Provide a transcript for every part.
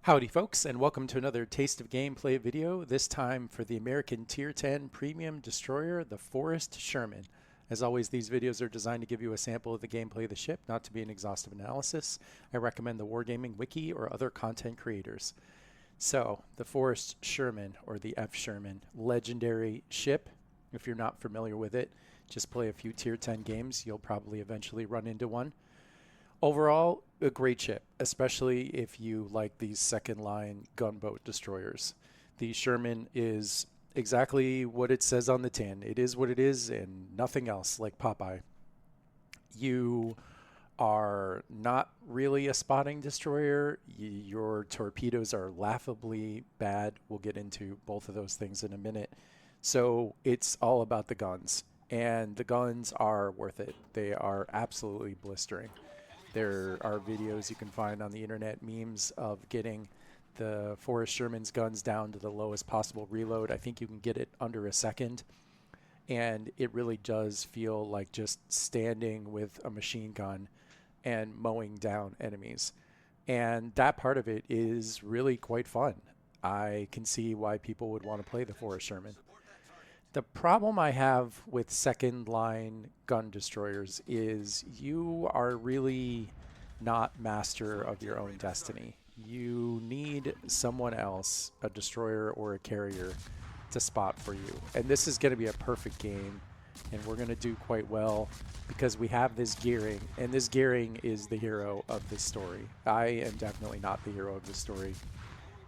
Howdy folks, and welcome to another Taste of Gameplay video, this time for the American Tier 10 Premium Destroyer, the Forrest Sherman. As always, these videos are designed to give you a sample of the gameplay of the ship, not to be an exhaustive analysis. I recommend the Wargaming Wiki or other content creators. So, the Forrest Sherman, or the F. Sherman, legendary ship. If you're not familiar with it, just play a few Tier 10 games, you'll probably eventually run into one. Overall, a great ship, especially if you like these second line gunboat destroyers. The Sherman is exactly what it says on the tin. It is what it is and nothing else, like Popeye. You are not really a spotting destroyer. Your torpedoes are laughably bad. We'll get into both of those things in a minute. So it's all about the guns. And the guns are worth it. They are absolutely blistering. There are videos you can find on the internet, memes of getting the Forrest Sherman's guns down to the lowest possible reload. I think you can get it under a second. And it really does feel like just standing with a machine gun and mowing down enemies. And that part of it is really quite fun. I can see why people would want to play the Forrest Sherman. The problem I have with second line gun destroyers is you are really not master of your own destiny. You need someone else, a destroyer or a carrier, to spot for you. And this is going to be a perfect game, and we're going to do quite well because we have this gearing, and this gearing is the hero of this story. I am definitely not the hero of the story.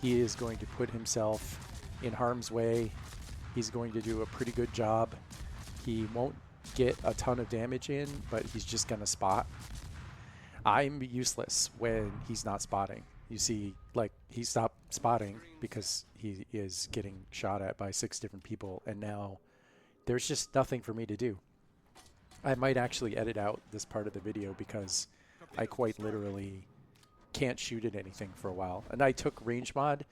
He is going to put himself in harm's way. He's going to do a pretty good job. He won't get a ton of damage in, but he's just going to spot. I'm useless when he's not spotting. You see, like, he stopped spotting because he is getting shot at by 6 different people, and now there's just nothing for me to do. I might actually edit out this part of the video because I quite literally can't shoot at anything for a while. And I took range mod.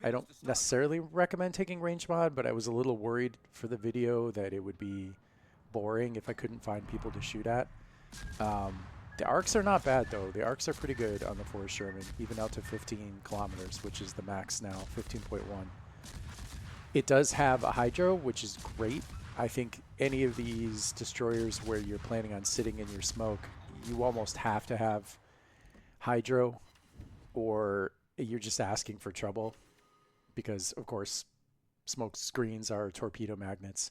I don't necessarily recommend taking range mod, but I was a little worried for the video that it would be boring if I couldn't find people to shoot at. The arcs are not bad, though. The arcs are pretty good on the Forrest Sherman, even out to 15 kilometers, which is the max now, 15.1. It does have a hydro, which is great. I think any of these destroyers where you're planning on sitting in your smoke, you almost have to have hydro, or you're just asking for trouble. Because, of course, smoke screens are torpedo magnets.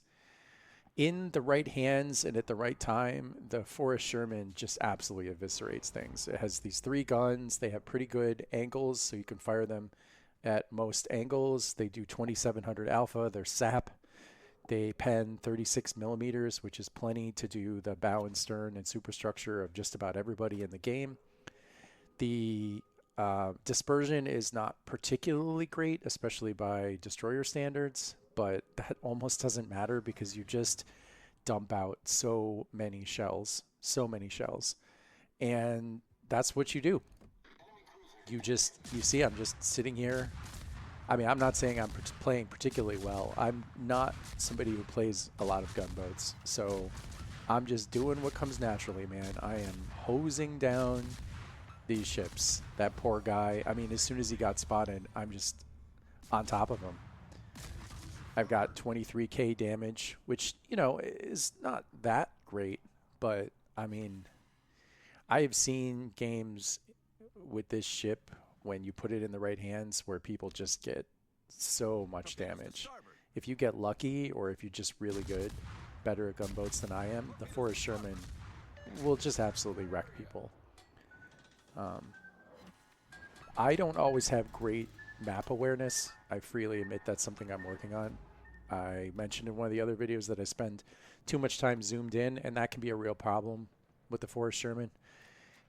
In the right hands and at the right time, the Forrest Sherman just absolutely eviscerates things. It has these 3 guns. They have pretty good angles, so you can fire them at most angles. They do 2700 alpha. They're SAP. They pen 36 millimeters, which is plenty to do the bow and stern and superstructure of just about everybody in the game. The dispersion is not particularly great, especially by destroyer standards, but that almost doesn't matter because you just dump out so many shells, and that's what you do. You see, I'm just sitting here. I mean, I'm not saying I'm playing particularly well. I'm not somebody who plays a lot of gunboats, so I'm just doing what comes naturally, man. I am hosing down these ships. That poor guy, I mean, as soon as he got spotted, I'm just on top of him. I've got 23k damage, which, you know, is not that great, but I mean, I have seen games with this ship when you put it in the right hands where people just get so much damage. If you get lucky, or if you're just really good, better at gunboats than I am, the Forrest Sherman will just absolutely wreck people. I don't always have great map awareness. I freely admit that's something I'm working on. I mentioned in one of the other videos that I spend too much time zoomed in, and that can be a real problem with the Forrest Sherman.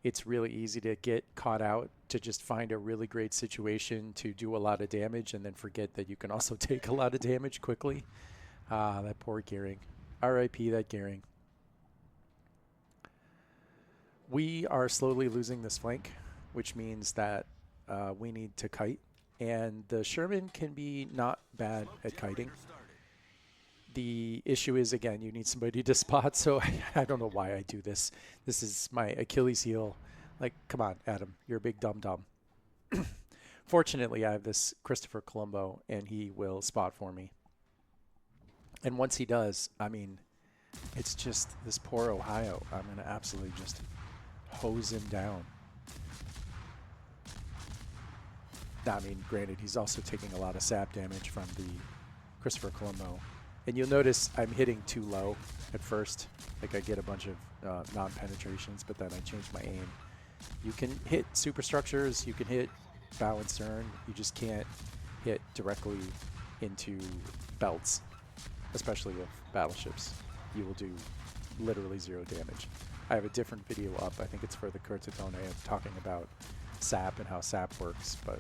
It's really easy to get caught out, to just find a really great situation to do a lot of damage and then forget that you can also take a lot of damage quickly. That poor gearing. RIP that gearing. We are slowly losing this flank, which means that we need to kite. And the Sherman can be not bad at kiting. The issue is, again, you need somebody to spot, so I don't know why I do this. This is my Achilles heel. Like, come on, Adam, you're a big dum-dum. Fortunately, I have this Christopher Colombo, and he will spot for me. And once he does, I mean, it's just this poor Ohio. I'm going to absolutely just hose him down. I mean, granted, he's also taking a lot of sap damage from the Christopher Colombo. And you'll notice I'm hitting too low at first. Like I get a bunch of non-penetrations, but then I change my aim. You can hit superstructures, you can hit bow and stern. You just can't hit directly into belts, especially with battleships. You will do literally 0 damage. I have a different video up. I think it's for the Curtatone talking about sap and how sap works, but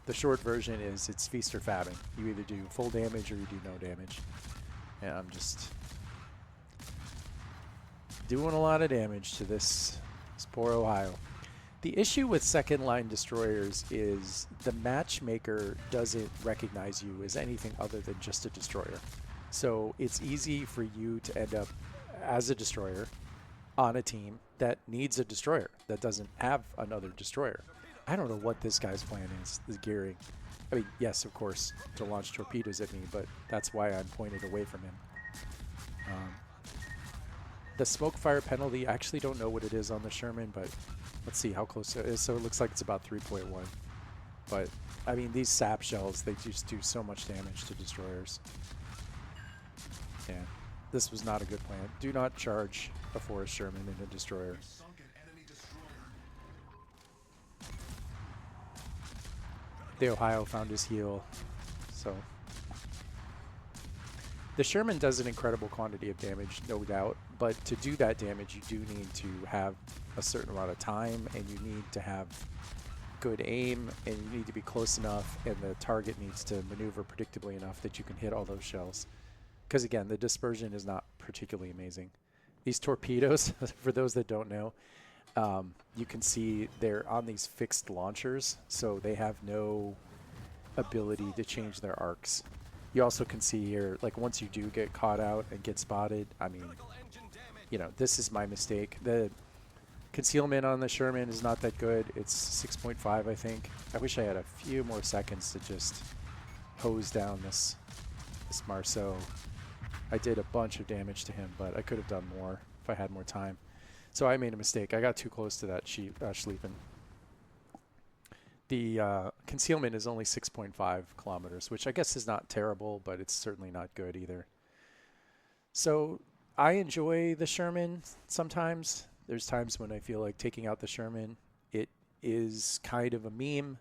the short version is it's feast or famine. You either do full damage or you do no damage. And I'm just doing a lot of damage to this poor Ohio. The issue with second line destroyers is the matchmaker doesn't recognize you as anything other than just a destroyer. So it's easy for you to end up as a destroyer on a team that needs a destroyer, that doesn't have another destroyer. I don't know what this guy's plan is, the gearing. I mean, yes, of course, to launch torpedoes at me, but that's why I'm pointed away from him. The smoke fire penalty, I actually don't know what it is on the Sherman, but let's see how close it is. So it looks like it's about 3.1. But, I mean, these sap shells, they just do so much damage to destroyers. Yeah, this was not a good plan. Do not charge a Forrest Sherman in a destroyer. The Ohio found his heel, so the Sherman does an incredible quantity of damage, no doubt, but to do that damage you do need to have a certain amount of time, and you need to have good aim, and you need to be close enough, and the target needs to maneuver predictably enough that you can hit all those shells. Because again, the dispersion is not particularly amazing. These torpedoes, for those that don't know, you can see they're on these fixed launchers, so they have no ability to change their arcs. You also can see here, like once you do get caught out and get spotted, I mean, you know, this is my mistake. The concealment on the Sherman is not that good. It's 6.5, I think. I wish I had a few more seconds to just hose down this Marceau. I did a bunch of damage to him, but I could have done more if I had more time. So I made a mistake. I got too close to that Schlieffen. The concealment is only 6.5 kilometers, which I guess is not terrible, but it's certainly not good either. So I enjoy the Sherman sometimes. There's times when I feel like taking out the Sherman. It is kind of a meme.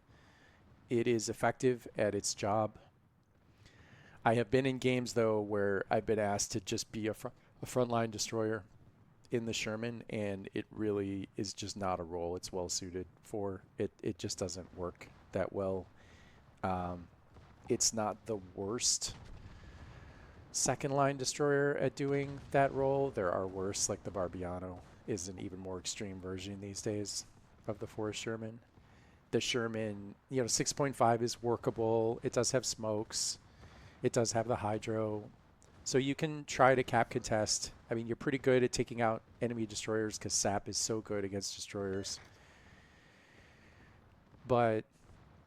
It is effective at its job. I have been in games, though, where I've been asked to just be a frontline destroyer in the Sherman, and it really is just not a role it's well suited for. It just doesn't work that well. It's not the worst second line destroyer at doing that role. There are worse, like the Barbiano is an even more extreme version these days of the Forrest Sherman. The Sherman, 6.5 is workable. It does have smokes. It does have the hydro. So you can try to cap contest. I mean, you're pretty good at taking out enemy destroyers because SAP is so good against destroyers. But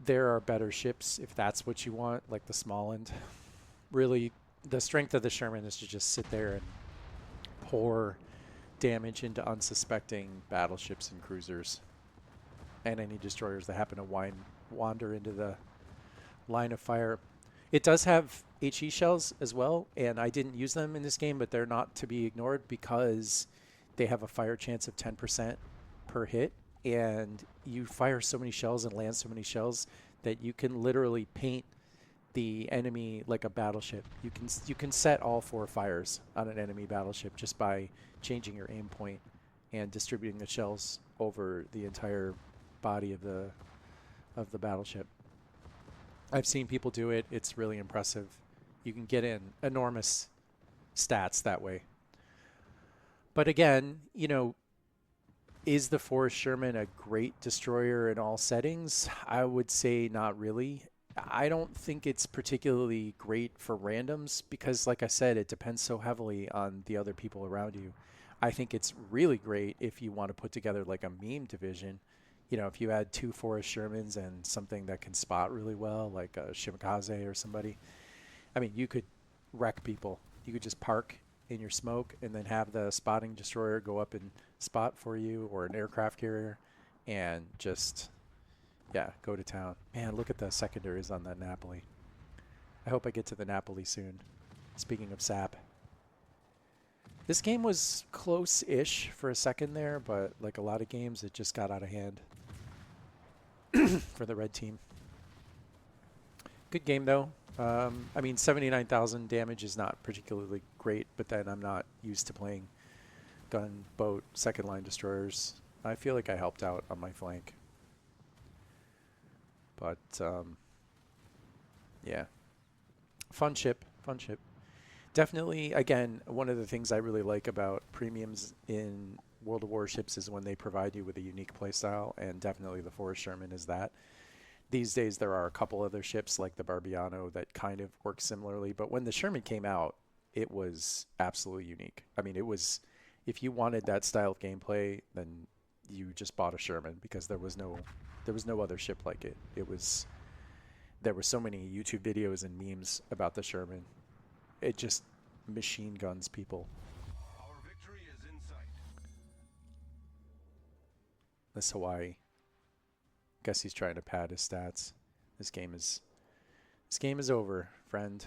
there are better ships if that's what you want, like the Småland. Really, the strength of the Sherman is to just sit there and pour damage into unsuspecting battleships and cruisers and any destroyers that happen to wander into the line of fire. It does have HE shells as well, and I didn't use them in this game, but they're not to be ignored because they have a fire chance of 10% per hit, and you fire so many shells and land so many shells that you can literally paint the enemy like a battleship. You can set all 4 fires on an enemy battleship just by changing your aim point and distributing the shells over the entire body of the battleship. I've seen people do it. It's really impressive. You can get in enormous stats that way. But again, is the Forrest Sherman a great destroyer in all settings? I would say not really. I don't think it's particularly great for randoms because, like I said, it depends so heavily on the other people around you. I think it's really great if you want to put together like a meme division. You know, if you had 2 Forrest Shermans and something that can spot really well, like a Shimakaze or somebody, I mean, you could wreck people. You could just park in your smoke and then have the spotting destroyer go up and spot for you, or an aircraft carrier, and just, yeah, go to town. Man, look at the secondaries on that Napoli. I hope I get to the Napoli soon. Speaking of sap. This game was close-ish for a second there, but like a lot of games, it just got out of hand for the red team. Good game, though. I mean, 79,000 damage is not particularly great, but then I'm not used to playing gunboat second-line destroyers. I feel like I helped out on my flank. But, yeah. Fun ship. Fun ship. Definitely, again, one of the things I really like about premiums in World of Warships is when they provide you with a unique playstyle, and definitely the Forrest Sherman is that. These days there are a couple other ships like the Barbiano that kind of work similarly, but when the Sherman came out, it was absolutely unique. I mean, it was, if you wanted that style of gameplay, then you just bought a Sherman, because there was no other ship like it. There were so many YouTube videos and memes about the Sherman. It just machine guns people. Our victory is in sight. This Hawaii. Guess he's trying to pad his stats. This game is over, friend.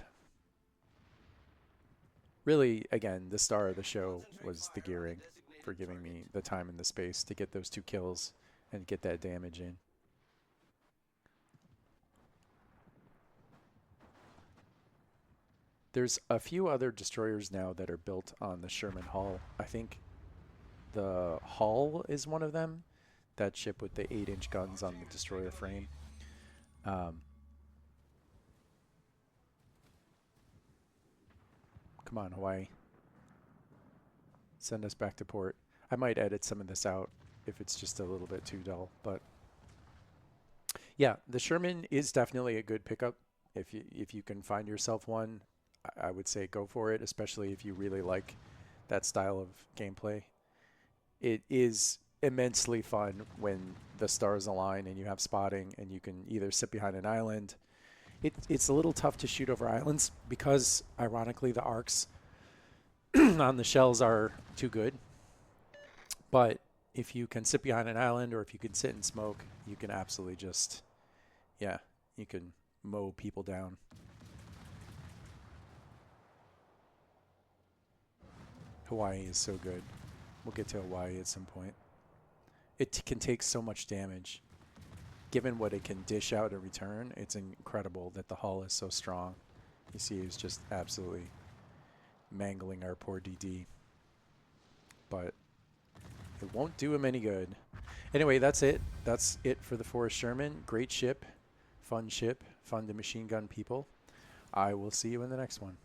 Really, again, the star of the show was the gearing, for giving me the time and the space to get those 2 kills and get that damage in. There's a few other destroyers now that are built on the Sherman hull. I think the Hull is one of them. That ship with the 8-inch guns on the destroyer frame. Come on, Hawaii. Send us back to port. I might edit some of this out if it's just a little bit too dull, but yeah, the Sherman is definitely a good pickup. If you can find yourself one, I would say go for it, especially if you really like that style of gameplay. It is immensely fun when the stars align and you have spotting and you can either sit behind an island. It's a little tough to shoot over islands because, ironically, the arcs on the shells are too good. But if you can sit behind an island, or if you can sit and smoke, you can absolutely just, yeah, you can mow people down. Hawaii is so good. We'll get to Hawaii at some point. It can take so much damage. Given what it can dish out in return, it's incredible that the hull is so strong. You see, he's just absolutely mangling our poor DD. But it won't do him any good. Anyway, that's it. That's it for the Forrest Sherman. Great ship, fun to machine gun people. I will see you in the next one.